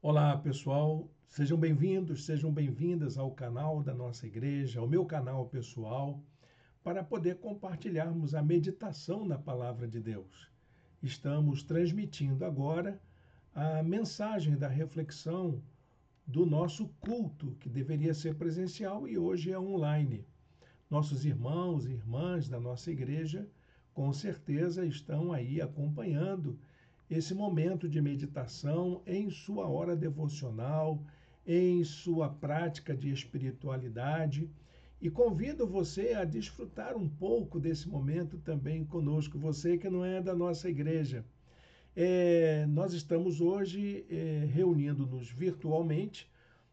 Olá, pessoal. Sejam bem-vindos, sejam bem-vindas ao canal da nossa igreja, ao meu canal pessoal, para poder compartilharmos a meditação na palavra de Deus. Estamos transmitindo agora a mensagem da reflexão do nosso culto, que deveria ser presencial e hoje é online. Nossos irmãos e irmãs da nossa igreja, com certeza, estão aí acompanhando esse momento de meditação em sua hora devocional, em sua prática de espiritualidade. E convido você a desfrutar um pouco desse momento também conosco, você que não é da nossa igreja. Nós estamos hoje reunindo-nos virtualmente,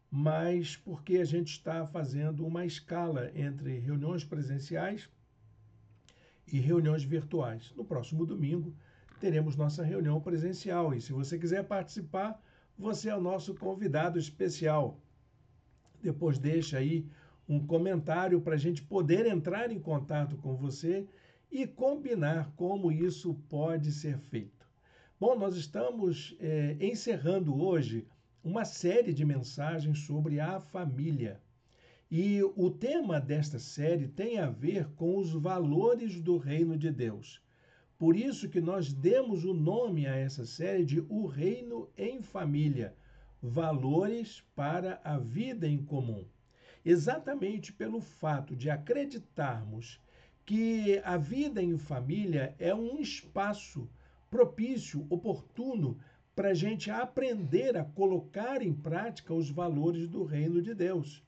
mas porque a gente está fazendo uma escala entre reuniões presenciais e reuniões virtuais. No próximo domingo teremos nossa reunião presencial e se você quiser participar, você é o nosso convidado especial. Depois deixa aí um comentário para a gente poder entrar em contato com você e combinar como isso pode ser feito. Bom, nós estamos encerrando hoje uma série de mensagens sobre a família. E o tema desta série tem a ver com os valores do reino de Deus. Por isso que nós demos o nome a essa série de O Reino em Família, Valores para a Vida em Comum. Exatamente pelo fato de acreditarmos que a vida em família é um espaço propício, oportuno, para a gente aprender a colocar em prática os valores do reino de Deus.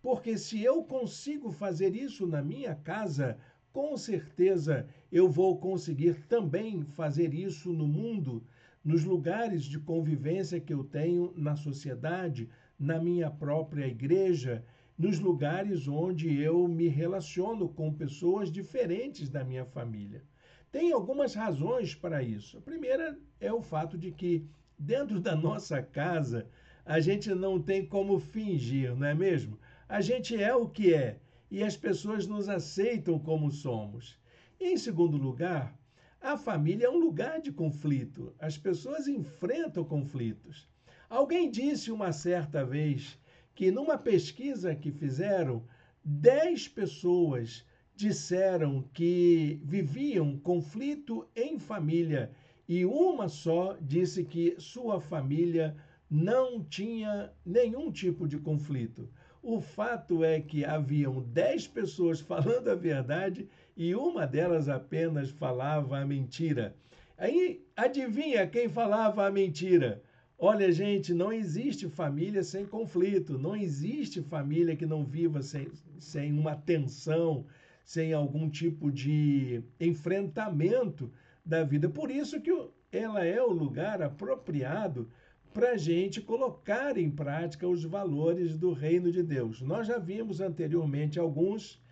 Porque se eu consigo fazer isso na minha casa, com certeza eu vou conseguir também fazer isso no mundo, nos lugares de convivência que eu tenho na sociedade, na minha própria igreja, nos lugares onde eu me relaciono com pessoas diferentes da minha família. Tem algumas razões para isso. A primeira é o fato de que dentro da nossa casa a gente não tem como fingir, não é mesmo? A gente é o que é e as pessoas nos aceitam como somos. Em segundo lugar, a família é um lugar de conflito. As pessoas enfrentam conflitos. Alguém disse uma certa vez que numa pesquisa que fizeram, 10 pessoas disseram que viviam conflito em família e uma só disse que sua família não tinha nenhum tipo de conflito. O fato é que haviam 10 pessoas falando a verdade e uma delas apenas falava a mentira. Aí, adivinha quem falava a mentira? Olha, gente, não existe família sem conflito, não existe família que não viva sem uma tensão, sem algum tipo de enfrentamento da vida. Por isso que ela é o lugar apropriado para a gente colocar em prática os valores do reino de Deus. Nós já vimos anteriormente alguns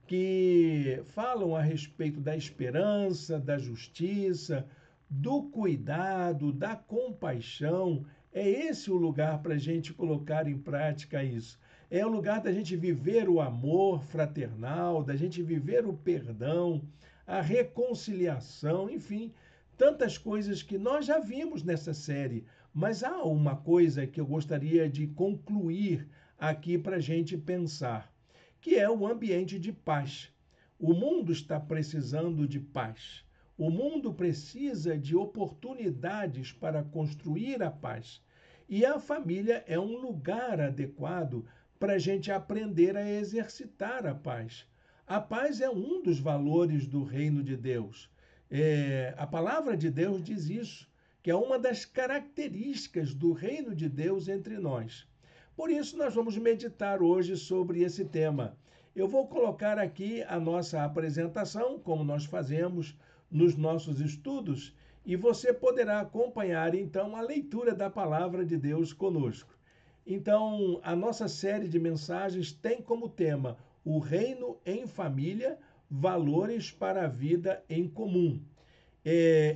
que falam a respeito da esperança, da justiça, do cuidado, da compaixão. É esse o lugar para a gente colocar em prática isso. É o lugar da gente viver o amor fraternal, da gente viver o perdão, a reconciliação, enfim, tantas coisas que nós já vimos nessa série. Mas há uma coisa que eu gostaria de concluir aqui para a gente pensar, que é o ambiente de paz. O mundo está precisando de paz. O mundo precisa de oportunidades para construir a paz. E a família é um lugar adequado para a gente aprender a exercitar a paz. A paz é um dos valores do reino de Deus. A palavra de Deus diz isso, que é uma das características do reino de Deus entre nós. Por isso, nós vamos meditar hoje sobre esse tema. Eu vou colocar aqui a nossa apresentação, como nós fazemos nos nossos estudos, e você poderá acompanhar então a leitura da palavra de Deus conosco. Então, a nossa série de mensagens tem como tema o reino em família, valores para a vida em comum.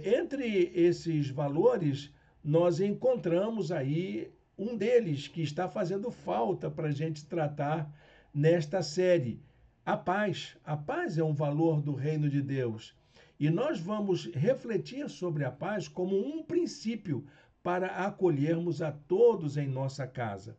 Entre esses valores, nós encontramos aí um deles que está fazendo falta para a gente tratar nesta série. A paz. A paz é um valor do reino de Deus. E nós vamos refletir sobre a paz como um princípio para acolhermos a todos em nossa casa.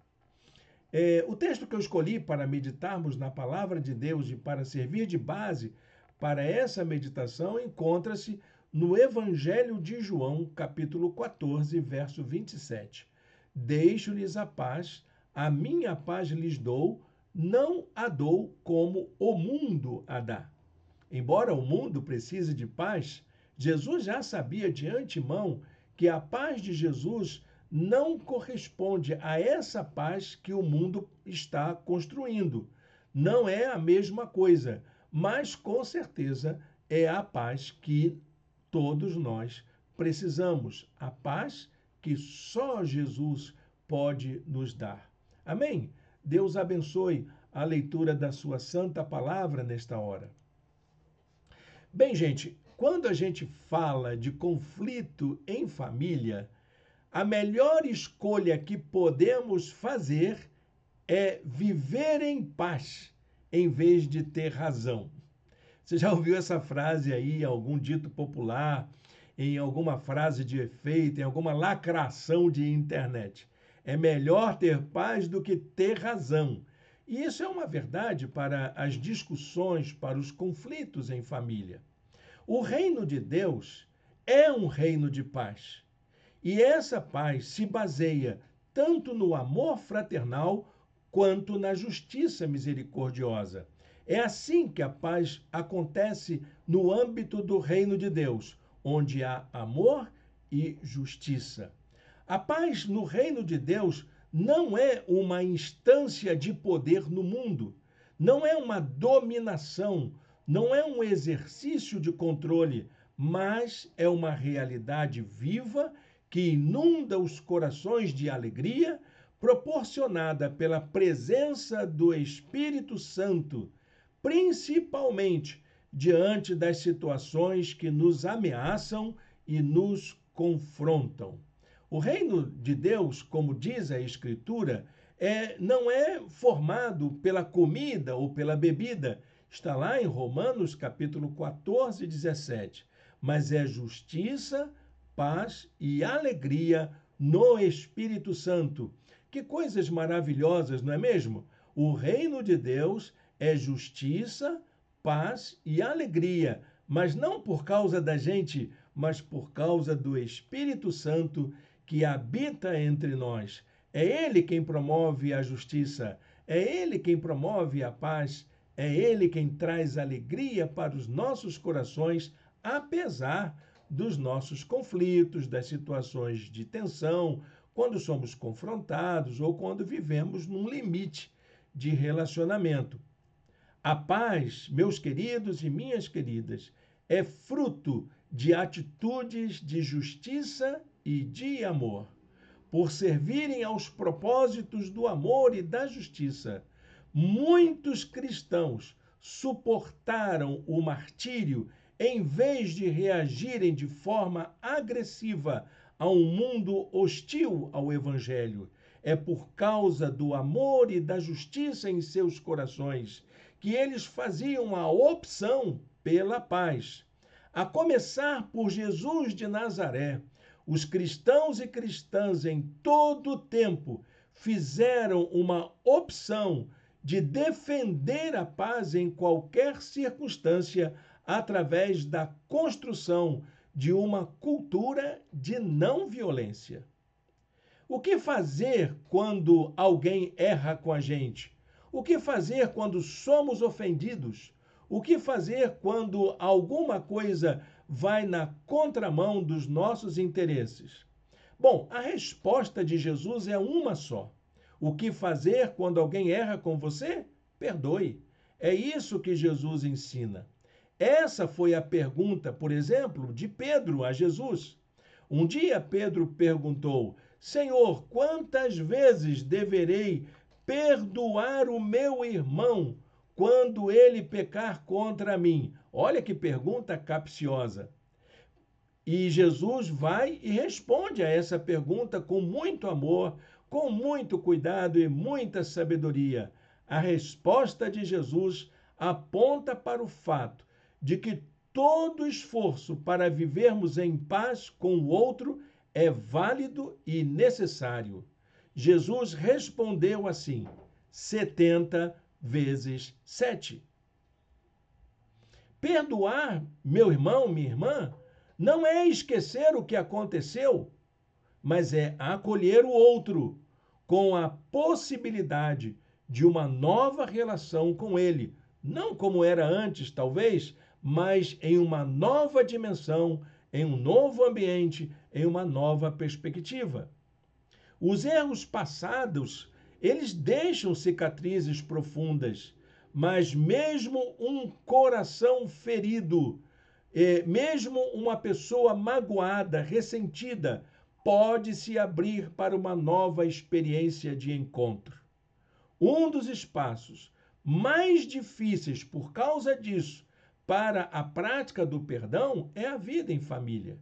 O texto que eu escolhi para meditarmos na palavra de Deus e para servir de base para essa meditação encontra-se no Evangelho de João, capítulo 14, verso 27. Deixo-lhes a paz, a minha paz lhes dou, não a dou como o mundo a dá. Embora o mundo precise de paz, Jesus já sabia de antemão que a paz de Jesus não corresponde a essa paz que o mundo está construindo. Não é a mesma coisa, mas com certeza é a paz que todos nós precisamos, a paz que só Jesus pode nos dar. Amém? Deus abençoe a leitura da sua santa palavra nesta hora. Bem, gente, quando a gente fala de conflito em família, a melhor escolha que podemos fazer é viver em paz, em vez de ter razão. Você já ouviu essa frase aí em algum dito popular, em alguma frase de efeito, em alguma lacração de internet? É melhor ter paz do que ter razão. E isso é uma verdade para as discussões, para os conflitos em família. O reino de Deus é um reino de paz. E essa paz se baseia tanto no amor fraternal quanto na justiça misericordiosa. É assim que a paz acontece no âmbito do reino de Deus, onde há amor e justiça. A paz no reino de Deus não é uma instância de poder no mundo, não é uma dominação, não é um exercício de controle, mas é uma realidade viva que inunda os corações de alegria, proporcionada pela presença do Espírito Santo, principalmente diante das situações que nos ameaçam e nos confrontam. O reino de Deus, como diz a Escritura, não é formado pela comida ou pela bebida. Está lá em Romanos, capítulo 14, 17. Mas é justiça, paz e alegria no Espírito Santo. Que coisas maravilhosas, não é mesmo? O reino de Deus é justiça, paz e alegria, mas não por causa da gente, mas por causa do Espírito Santo que habita entre nós. É Ele quem promove a justiça, é Ele quem promove a paz, é Ele quem traz alegria para os nossos corações, apesar dos nossos conflitos, das situações de tensão, quando somos confrontados ou quando vivemos num limite de relacionamento. A paz, meus queridos e minhas queridas, é fruto de atitudes de justiça e de amor. Por servirem aos propósitos do amor e da justiça, muitos cristãos suportaram o martírio em vez de reagirem de forma agressiva a um mundo hostil ao Evangelho. É por causa do amor e da justiça em seus corações que eles faziam a opção pela paz. A começar por Jesus de Nazaré, os cristãos e cristãs em todo o tempo fizeram uma opção de defender a paz em qualquer circunstância através da construção de uma cultura de não violência. O que fazer quando alguém erra com a gente? O que fazer quando somos ofendidos? O que fazer quando alguma coisa vai na contramão dos nossos interesses? Bom, a resposta de Jesus é uma só. O que fazer quando alguém erra com você? Perdoe. É isso que Jesus ensina. Essa foi a pergunta, por exemplo, de Pedro a Jesus. Um dia Pedro perguntou: Senhor, quantas vezes deverei perdoar o meu irmão quando ele pecar contra mim? Olha que pergunta capciosa. E Jesus vai e responde a essa pergunta com muito amor, com muito cuidado e muita sabedoria. A resposta de Jesus aponta para o fato de que todo esforço para vivermos em paz com o outro é válido e necessário. Jesus respondeu assim: 70 vezes 7. Perdoar, meu irmão, minha irmã, não é esquecer o que aconteceu, mas é acolher o outro com a possibilidade de uma nova relação com ele. Não como era antes, talvez, mas em uma nova dimensão, em um novo ambiente, em uma nova perspectiva. Os erros passados, eles deixam cicatrizes profundas, mas mesmo um coração ferido, mesmo uma pessoa magoada, ressentida, pode se abrir para uma nova experiência de encontro. Um dos espaços mais difíceis por causa disso para a prática do perdão é a vida em família.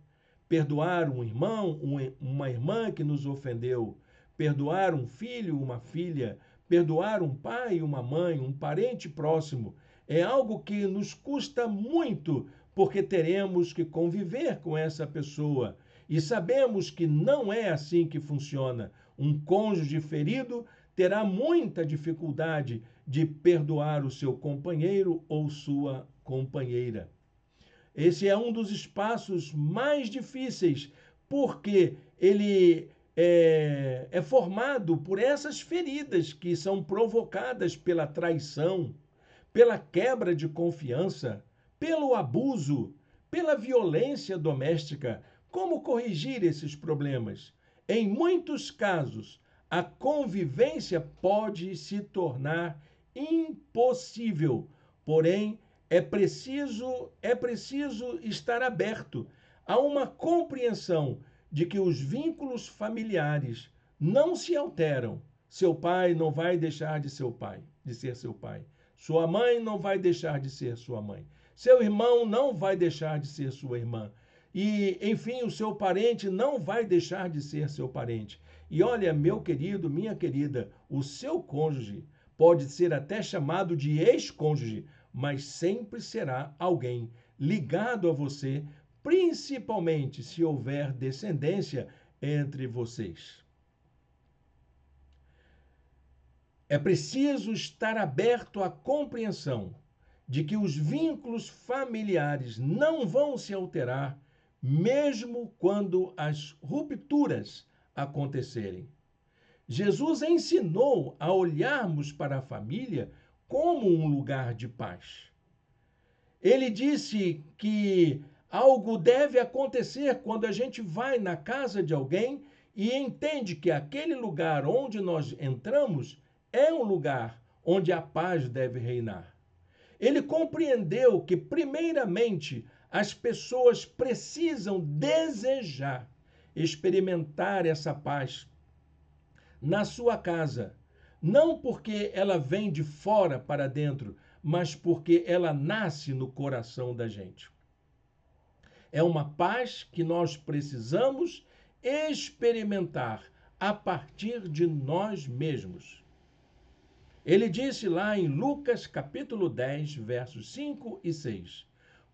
Perdoar um irmão, uma irmã que nos ofendeu, perdoar um filho, uma filha, perdoar um pai, uma mãe, um parente próximo, é algo que nos custa muito, porque teremos que conviver com essa pessoa e sabemos que não é assim que funciona. Um cônjuge ferido terá muita dificuldade de perdoar o seu companheiro ou sua companheira. Esse é um dos espaços mais difíceis, porque ele é formado por essas feridas que são provocadas pela traição, pela quebra de confiança, pelo abuso, pela violência doméstica. Como corrigir esses problemas? Em muitos casos, a convivência pode se tornar impossível, porém, é preciso estar aberto a uma compreensão de que os vínculos familiares não se alteram. Seu pai não vai deixar de ser seu pai. Sua mãe não vai deixar de ser sua mãe. Seu irmão não vai deixar de ser sua irmã. E, enfim, o seu parente não vai deixar de ser seu parente. E olha, meu querido, minha querida, o seu cônjuge pode ser até chamado de ex-cônjuge, mas sempre será alguém ligado a você, principalmente se houver descendência entre vocês. É preciso estar aberto à compreensão de que os vínculos familiares não vão se alterar, mesmo quando as rupturas acontecerem. Jesus ensinou a olharmos para a família como um lugar de paz. Ele disse que algo deve acontecer quando a gente vai na casa de alguém e entende que aquele lugar onde nós entramos é um lugar onde a paz deve reinar. Ele compreendeu que, primeiramente, as pessoas precisam desejar experimentar essa paz na sua casa, não porque ela vem de fora para dentro, mas porque ela nasce no coração da gente. É uma paz que nós precisamos experimentar a partir de nós mesmos. Ele disse lá em Lucas capítulo 10, versos 5 e 6,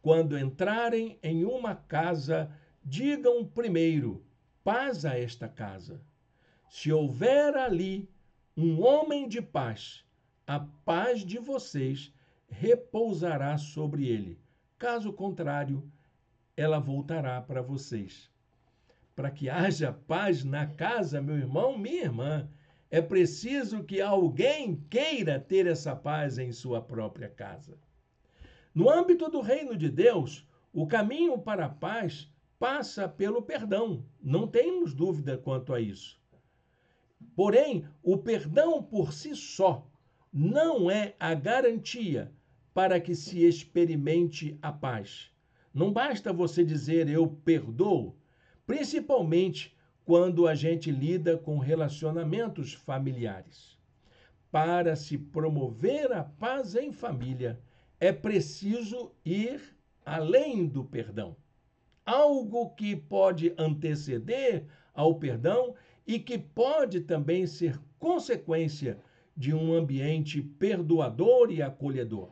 quando entrarem em uma casa, digam primeiro, paz a esta casa. Se houver ali um homem de paz, a paz de vocês repousará sobre ele. Caso contrário, ela voltará para vocês. Para que haja paz na casa, meu irmão, minha irmã, é preciso que alguém queira ter essa paz em sua própria casa. No âmbito do reino de Deus, o caminho para a paz passa pelo perdão. Não temos dúvida quanto a isso. Porém, o perdão por si só não é a garantia para que se experimente a paz. Não basta você dizer eu perdoo, principalmente quando a gente lida com relacionamentos familiares. Para se promover a paz em família, é preciso ir além do perdão. Algo que pode anteceder ao perdão e que pode também ser consequência de um ambiente perdoador e acolhedor.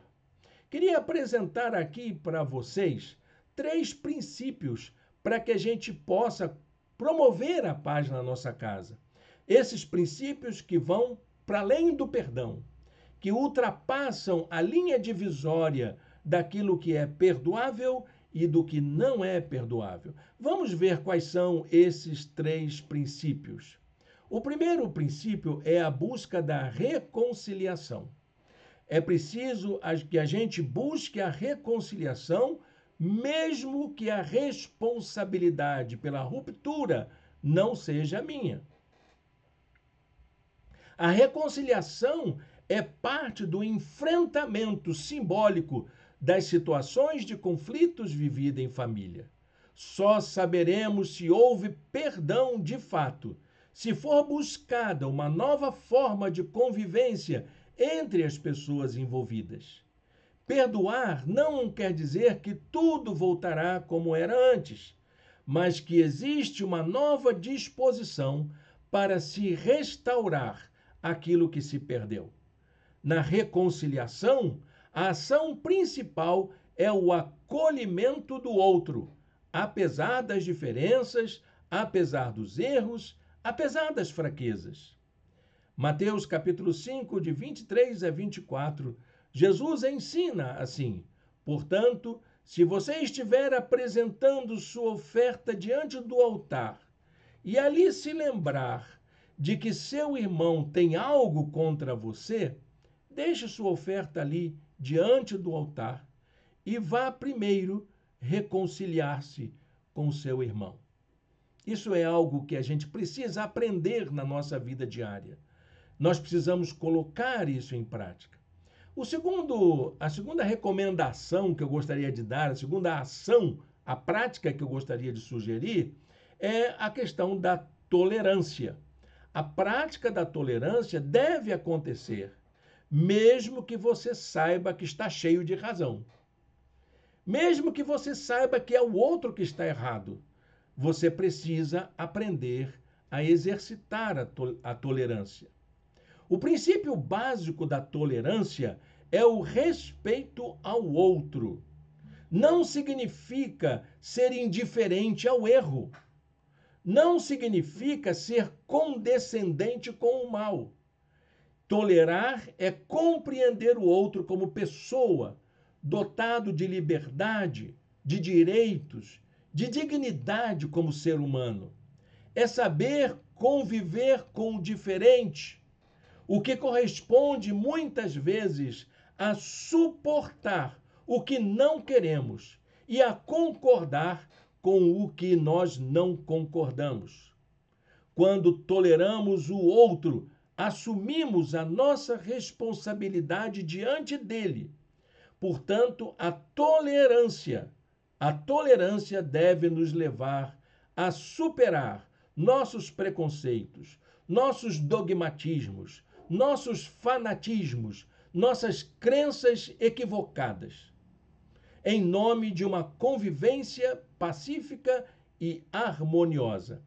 Queria apresentar aqui para vocês 3 princípios para que a gente possa promover a paz na nossa casa. Esses princípios que vão para além do perdão, que ultrapassam a linha divisória daquilo que é perdoável e do que não é perdoável. Vamos ver quais são esses 3 princípios. O primeiro princípio é a busca da reconciliação. É preciso que a gente busque a reconciliação, mesmo que a responsabilidade pela ruptura não seja minha. A reconciliação é parte do enfrentamento simbólico das situações de conflitos vividos em família. Só saberemos se houve perdão de fato, se for buscada uma nova forma de convivência entre as pessoas envolvidas. Perdoar não quer dizer que tudo voltará como era antes, mas que existe uma nova disposição para se restaurar aquilo que se perdeu. Na reconciliação, a ação principal é o acolhimento do outro, apesar das diferenças, apesar dos erros, apesar das fraquezas. Mateus capítulo 5, de 23 a 24, Jesus ensina assim: portanto, se você estiver apresentando sua oferta diante do altar e ali se lembrar de que seu irmão tem algo contra você, deixe sua oferta ali diante do altar e vá primeiro reconciliar-se com seu irmão. Isso é algo que a gente precisa aprender na nossa vida diária. Nós precisamos colocar isso em prática. A segunda recomendação que eu gostaria de dar, a segunda ação, a prática que eu gostaria de sugerir, é a questão da tolerância. A prática da tolerância deve acontecer, mesmo que você saiba que está cheio de razão. Mesmo que você saiba que é o outro que está errado, você precisa aprender a exercitar a tolerância. O princípio básico da tolerância é o respeito ao outro. Não significa ser indiferente ao erro. Não significa ser condescendente com o mal. Tolerar é compreender o outro como pessoa, dotado de liberdade, de direitos, de dignidade como ser humano. É saber conviver com o diferente, o que corresponde muitas vezes a suportar o que não queremos e a concordar com o que nós não concordamos. Quando toleramos o outro, assumimos a nossa responsabilidade diante dele. Portanto, a tolerância deve nos levar a superar nossos preconceitos, nossos dogmatismos, nossos fanatismos, nossas crenças equivocadas, em nome de uma convivência pacífica e harmoniosa.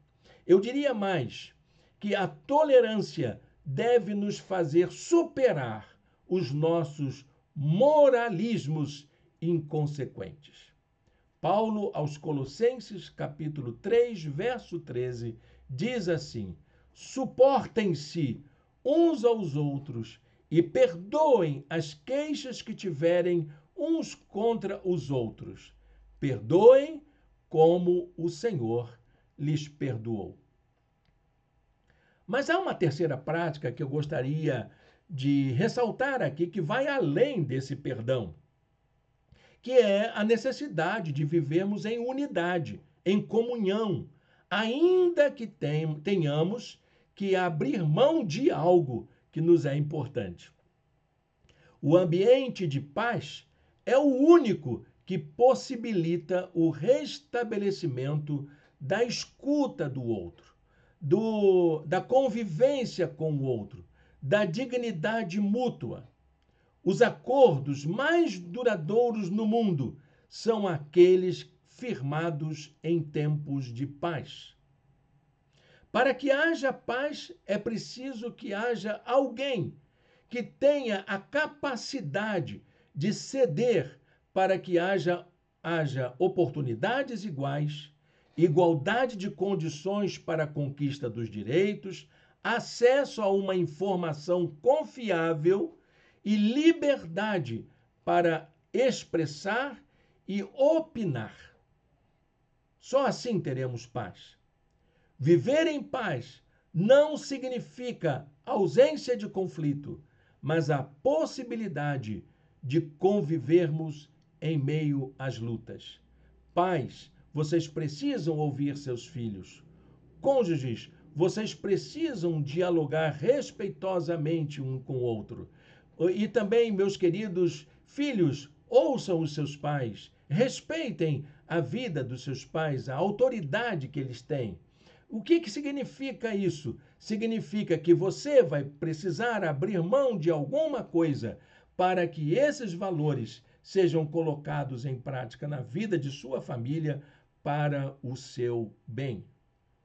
Eu diria mais que a tolerância deve nos fazer superar os nossos moralismos inconsequentes. Paulo, aos Colossenses, capítulo 3, verso 13, diz assim: suportem-se uns aos outros e perdoem as queixas que tiverem uns contra os outros. Perdoem como o Senhor lhes perdoou. Mas há uma terceira prática que eu gostaria de ressaltar aqui, que vai além desse perdão, que é a necessidade de vivermos em unidade, em comunhão, ainda que tenhamos que abrir mão de algo que nos é importante. O ambiente de paz é o único que possibilita o restabelecimento da escuta do outro, da convivência com o outro, da dignidade mútua. Os acordos mais duradouros no mundo são aqueles firmados em tempos de paz. Para que haja paz, é preciso que haja alguém que tenha a capacidade de ceder para que haja oportunidades iguais, igualdade de condições para a conquista dos direitos, acesso a uma informação confiável e liberdade para expressar e opinar. Só assim teremos paz. Viver em paz não significa ausência de conflito, mas a possibilidade de convivermos em meio às lutas. Pais, vocês precisam ouvir seus filhos. Cônjuges, vocês precisam dialogar respeitosamente um com o outro. E também, meus queridos filhos, ouçam os seus pais, respeitem a vida dos seus pais, a autoridade que eles têm. O que significa isso? Significa que você vai precisar abrir mão de alguma coisa para que esses valores sejam colocados em prática na vida de sua família para o seu bem.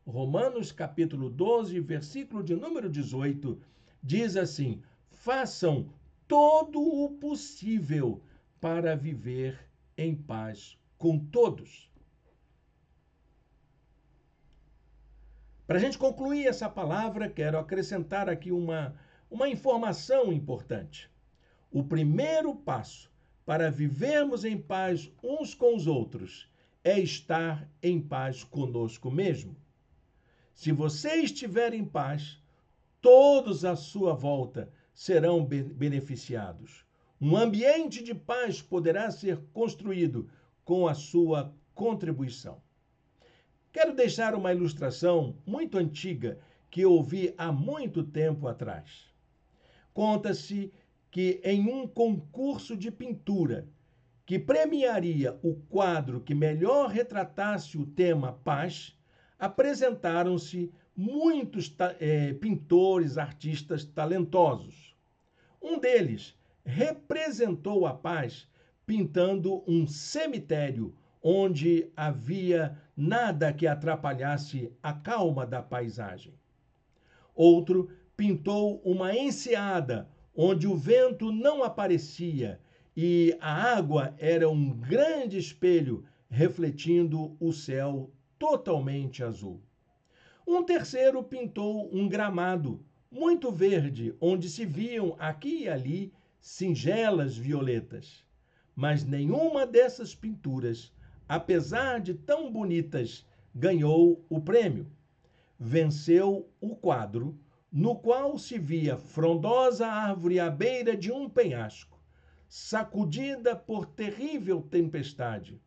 Romanos capítulo 12, versículo de número 18, diz assim: façam todo o possível para viver em paz com todos. Para a gente concluir essa palavra, quero acrescentar aqui uma informação importante. O primeiro passo para vivermos em paz uns com os outros é estar em paz conosco mesmo. Se você estiver em paz, todos à sua volta serão beneficiados. Um ambiente de paz poderá ser construído com a sua contribuição. Quero deixar uma ilustração muito antiga que eu ouvi há muito tempo atrás. Conta-se que em um concurso de pintura que premiaria o quadro que melhor retratasse o tema paz, apresentaram-se muitos pintores, artistas talentosos. Um deles representou a paz pintando um cemitério onde havia nada que atrapalhasse a calma da paisagem. Outro pintou uma enseada onde o vento não aparecia e a água era um grande espelho refletindo o céu totalmente azul. Um terceiro pintou um gramado muito verde, onde se viam aqui e ali singelas violetas. Mas nenhuma dessas pinturas, apesar de tão bonitas, ganhou o prêmio. Venceu o quadro, no qual se via frondosa árvore à beira de um penhasco, sacudida por terrível tempestade.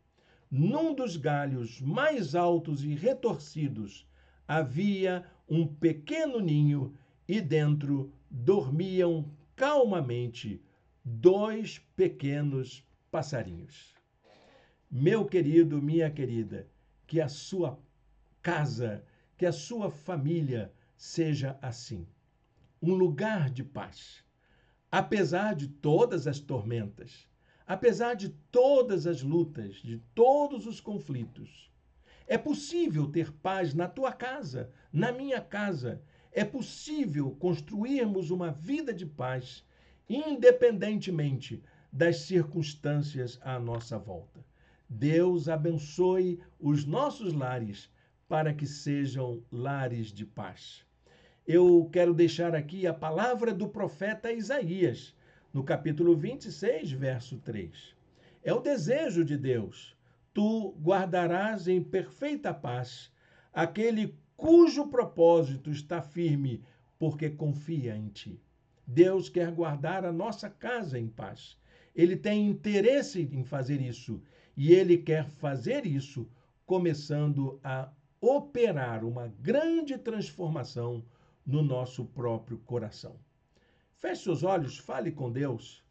Num dos galhos mais altos e retorcidos havia um pequeno ninho e dentro dormiam calmamente 2 pequenos passarinhos. Meu querido, minha querida, que a sua casa, que a sua família seja assim, um lugar de paz. Apesar de todas as tormentas, apesar de todas as lutas, de todos os conflitos, é possível ter paz na tua casa, na minha casa. É possível construirmos uma vida de paz, independentemente das circunstâncias à nossa volta. Deus abençoe os nossos lares para que sejam lares de paz. Eu quero deixar aqui a palavra do profeta Isaías, no capítulo 26, verso 3. É o desejo de Deus. Tu guardarás em perfeita paz aquele cujo propósito está firme, porque confia em ti. Deus quer guardar a nossa casa em paz. Ele tem interesse em fazer isso. E ele quer fazer isso começando a operar uma grande transformação no nosso próprio coração. Feche seus olhos, fale com Deus.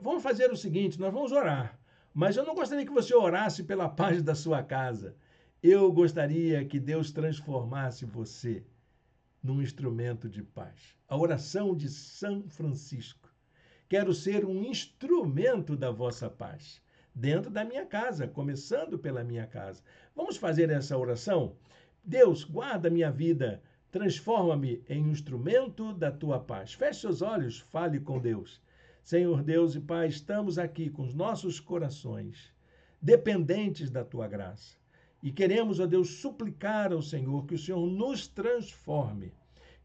Vamos fazer o seguinte, nós vamos orar. Mas eu não gostaria que você orasse pela paz da sua casa. Eu gostaria que Deus transformasse você num instrumento de paz. A oração de São Francisco. Quero ser um instrumento da vossa paz, dentro da minha casa, começando pela minha casa. Vamos fazer essa oração? Deus, guarda minha vida, transforma-me em um instrumento da tua paz. Feche seus olhos, fale com Deus. Senhor Deus e Pai, estamos aqui com os nossos corações dependentes da tua graça. E queremos, ó Deus, suplicar ao Senhor que o Senhor nos transforme,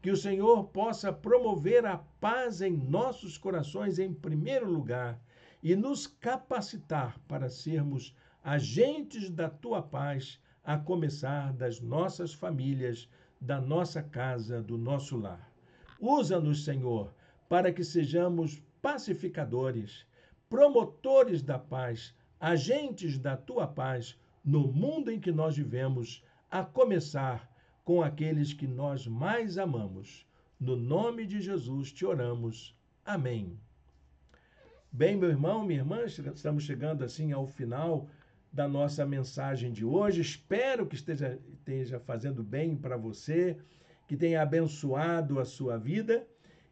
que o Senhor possa promover a paz em nossos corações em primeiro lugar e nos capacitar para sermos agentes da tua paz, a começar das nossas famílias, da nossa casa, do nosso lar. Usa-nos, Senhor, para que sejamos pacificadores, promotores da paz, agentes da tua paz no mundo em que nós vivemos, a começar com aqueles que nós mais amamos. No nome de Jesus te oramos. Amém. Bem, meu irmão, minha irmã, estamos chegando assim ao final da nossa mensagem de hoje. Espero que esteja fazendo bem para você, que tenha abençoado a sua vida.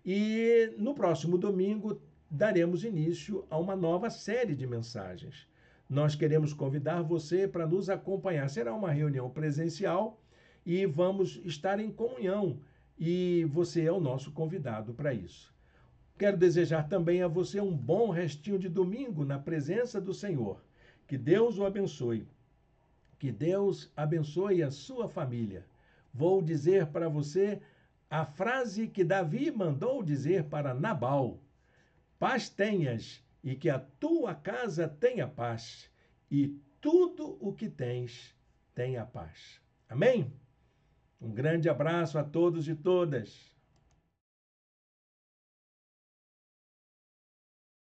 E no próximo domingo daremos início a uma nova série de mensagens. Nós queremos convidar você para nos acompanhar. Será uma reunião presencial e vamos estar em comunhão. E você é o nosso convidado para isso. Quero desejar também a você um bom restinho de domingo na presença do Senhor. Que Deus o abençoe. Que Deus abençoe a sua família. Vou dizer para você a frase que Davi mandou dizer para Nabal: paz tenhas, e que a tua casa tenha paz, e tudo o que tens tenha paz. Amém? Um grande abraço a todos e todas.